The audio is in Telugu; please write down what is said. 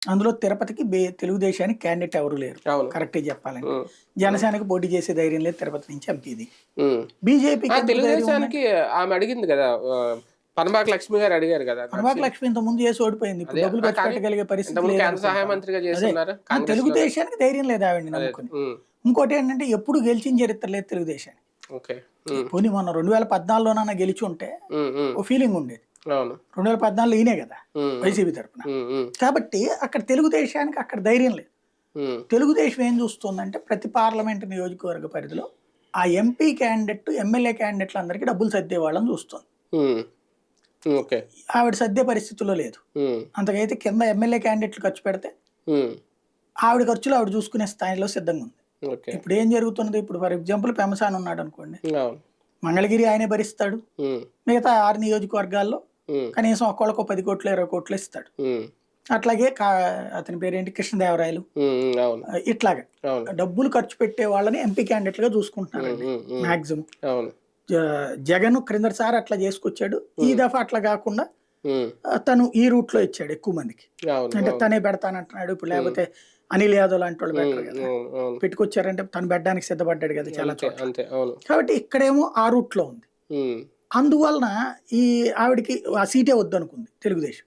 అందులో తిరుపతికి తెలుగుదేశానికి క్యాండిడేట్ ఎవరు లేరు, అవును. కరెక్టే చెప్పాలంటే. ఉమ్, జనసేనకి పోటీ చేసే ధైర్యం లేదు తిరుపతి నుంచి ఎంపీది. ఉమ్. బీజేపీకి ఎందుకు ధైర్యం ఉందంటే, తెలుగుదేశానికి ఆమె అడిగింది కదా, పనబాక లక్ష్మి గారు అడిగారు కదా. పనబాక లక్ష్మి ఇంత ముందు చేసి ఓడిపోయింది, ఇప్పుడు అదే డబ్బులు ఖర్చు కానీ పెట్టగలిగే పరిస్థితి ఇంతకుముందు లేదు కేంద్ర సహాయ అనుకుంటాను. మంత్రిగా అదే చేస్తున్నారు కాంగ్రెస్ లో. తెలుగుదేశానికి ధైర్యం లేదు ఆవిడని అదే. నమ్ముకుని. ఇంకోటి ఏంటంటే ఎప్పుడు గెలిచిన చరిత్ర లేదు తెలుగుదేశానికి. ఓకే. పోనీ మొన్న 2014లోనన్నా గెలిచి ఉంటే ఓ ఫీలింగ్ ఉండేది. అవును. 2014 ఈయనే కదా వైసీపీ తరఫున. కాబట్టి అక్కడ తెలుగుదేశానికి అక్కడ ధైర్యం లేదు. తెలుగుదేశం ఏం చూస్తుందంటే ప్రతి పార్లమెంట్ నియోజకవర్గ పరిధిలో ఆ ఎంపీ క్యాండిడేట్, ఎమ్మెల్యే క్యాండిడేట్లు అందరికీ డబ్బులు సర్దే వాళ్ళని చూస్తుంది. ఓకే. ఆవిడ సర్దే పరిస్థితుల్లో లేదు. అంతకైతే కింద ఎమ్మెల్యే క్యాండిడేట్లు ఖర్చు పెడితే ఆవిడ ఖర్చులు ఆవిడ చూసుకునే స్థాయిలో సిద్ధంగా ఉంది. ఓకే. ఇప్పుడు ఏం జరుగుతున్నది, ఇప్పుడు ఫర్ ఎగ్జాంపుల్ పెమసాన్ ఉన్నాడు అనుకోండి, అవును. మంగళగిరి ఆయనే భరిస్తాడు, మిగతా 6 నియోజకవర్గాల్లో కనీసం ఒక్కొక్కరికి 10 కోట్లు 20 కోట్లు ఇస్తాడు. అట్లాగే అతని పేరేంటి, కృష్ణదేవరాయలు, అవును. ఇట్లాగా అవును. డబ్బులు ఖర్చు పెట్టే వాళ్ళని ఎంపీ క్యాండిడేట్లుగా చూసుకుంటున్నారండి మాక్సిమం. అవును. జగన్ క్రిందసారి అట్లా చేసుకొచ్చాడు, ఈ దఫా అట్లా కాకుండా తను ఈ రూట్ లో ఇచ్చాడు ఎక్కువ మందికి. అంటే తనే పెడతానంటున్నాడు ఇప్పుడు, లేకపోతే అనిల్ యాదవ్ లాంటి వాళ్ళు బెటర్ కదా పెట్టుకొచ్చారంటే తను పెట్టడానికి సిద్ధపడ్డాడు కదా చాలా చోట్ల. కాబట్టి ఇక్కడేమో ఆ రూట్ లో ఉంది. అందువలన ఈ ఆవిడకి ఆ సీటే వద్దనుకుంది తెలుగుదేశం.